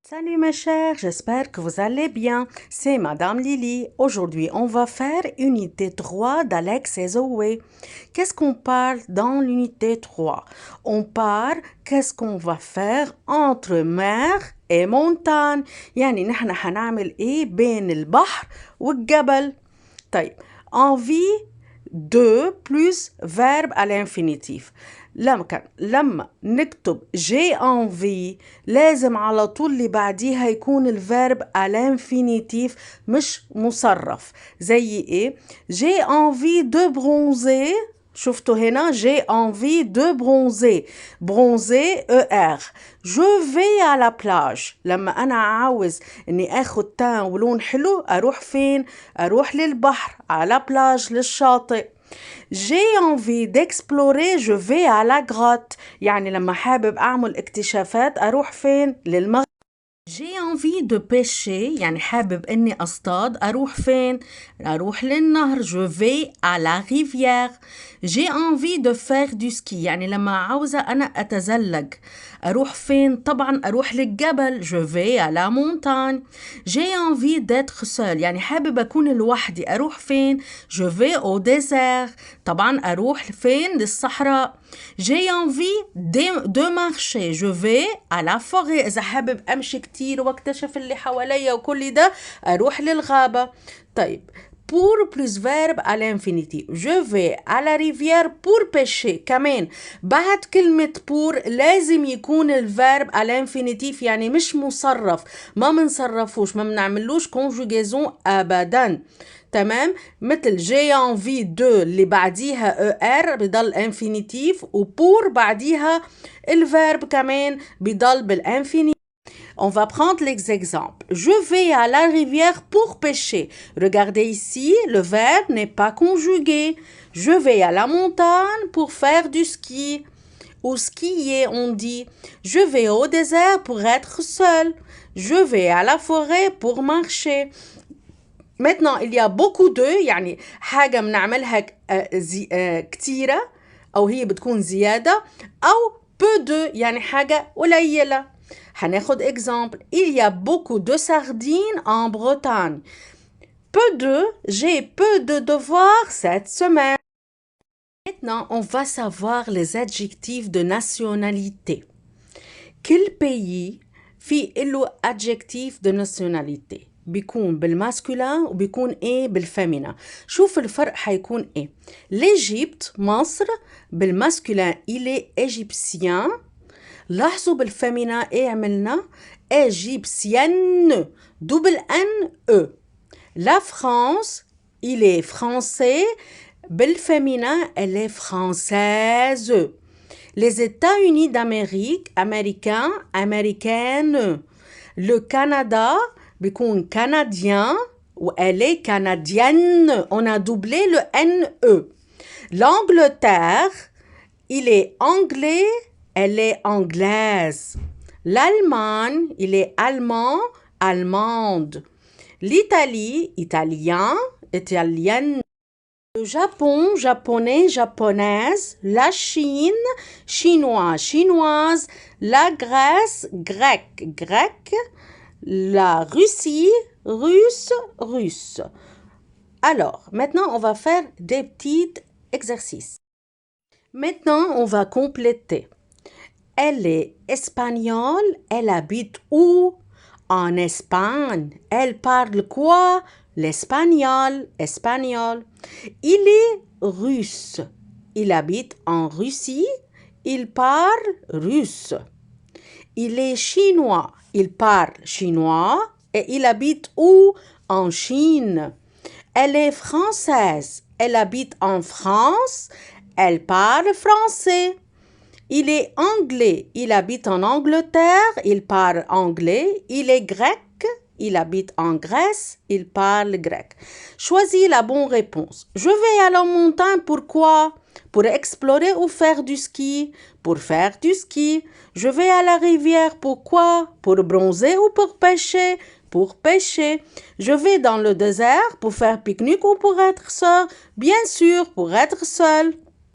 Salut mes chers, j'espère que vous allez bien. C'est Madame Lily. Aujourd'hui, on va faire unité 3 d'Alex et Zoé. Qu'est-ce qu'on parle dans l'unité 3? On parle qu'est-ce qu'on va faire entre mer et montagne. يعني نحن حنعمل ايه بين البحر والجبل. طيب, envie 2 plus verbe à l'infinitif. لما نكتب j'ai envie لازم على طول اللي بعديها يكون الفيرب à l'infinitif مش مصرف. زي ايه؟ j'ai envie de bronzer. شفتوا هنا j'ai envie de bronzer. bronzer ER. je vais à la plage. لما أنا عاوز إني أخد تان ولون حلو أروح فين؟ أروح للبحر على بلاج للشاطئ. J'ai envie d'explorer, je vais à la grotte. يعني لما حابب أعمل اكتشافات أروح فين؟ للمغرب. J'ai envie de pêcher, يعني حابب إني أصطاد أروح فين؟ أروح للنهر. Je vais à la rivière. J'ai envie de faire du ski, يعني لما عاوزة أنا أتزلج أروح فين؟ طبعا أروح للجبل. Je vais à la montagne. J'ai envie d'être seul, يعني حابب أكون لوحدي أروح فين؟ Je vais au désert. طبعا أروح فين؟ للصحراء. J'ai envie de marcher. Je vais à la forêt. إذا حابب أمشي كتير واكتشف اللي حواليا وكل ده أروح للغابة. طيب, pour plus verbe à l'infinitif. Je vais à la rivière pour pêcher. كمان بعد كلمة pour لازم يكون الverbe à l'infinitif, يعني مش مصرف. ما منصرفوش, ما منعملوش conjugaison أبداً. تمام؟ مثل j'ai envie de اللي بعديها ER بضل infinitif و pour بعديها الverbe كمان بضل بالinfinitif. On va prendre l'exemple. Je vais à la rivière pour pêcher. Regardez ici, le verbe n'est pas conjugué. Je vais à la montagne pour faire du ski. Ou skier, on dit. Je vais au désert pour être seul. Je vais à la forêt pour marcher. Maintenant, il y a beaucoup de, يعني حاجة بنعملها كتيرة أو هي بتكون زيادة, أو peu de يعني حاجة قليلة. هناخد exemple. Il y a beaucoup de sardines en Bretagne. Peu de, j'ai peu de devoirs cette semaine. Maintenant, on va savoir les adjectifs de nationalité. كل pays في له adjectif de nationalité. بيكون بالماسكولين وبيكون ايه بالفيمينا. شوف الفرق حيكون ايه. l'Égypte مصر بالماسكولين il est égyptien. لاحظوا بالفيمينا ايه عملنا؟ égyptienne double n e. la France il est français بالفيمينا elle est française. les États-Unis d'Amérique américain américaine. le Canada بيكون canadien ou elle est canadienne. On a doublé le NE. l'Angleterre il est anglais, elle est anglaise. l'Allemagne il est allemand, allemande. l'Italie italien, italienne. le Japon japonais, japonaise. la Chine chinois, chinoise. la Grèce grec, grec. la Russie, russe, russe. Alors, maintenant, on va faire des petits exercices. Maintenant, on va compléter. Elle est espagnole, elle habite où? En Espagne. Elle parle quoi? L'espagnol, espagnol. Il est russe. Il habite en Russie. Il parle russe. Il est chinois. Il parle chinois et il habite où? En Chine. Elle est française. Elle habite en France. Elle parle français. Il est anglais. Il habite en Angleterre. Il parle anglais. Il est grec. Il habite en Grèce. Il parle grec. Choisis la bonne réponse. Je vais à la montagne. Pourquoi? Pour explorer ou faire du ski. Pour faire du ski. Je vais à la rivière. Pourquoi? Pour bronzer ou pour pêcher? Pour pêcher. Je vais dans le désert pour faire pique-nique ou pour être seul? Bien sûr, pour être seul.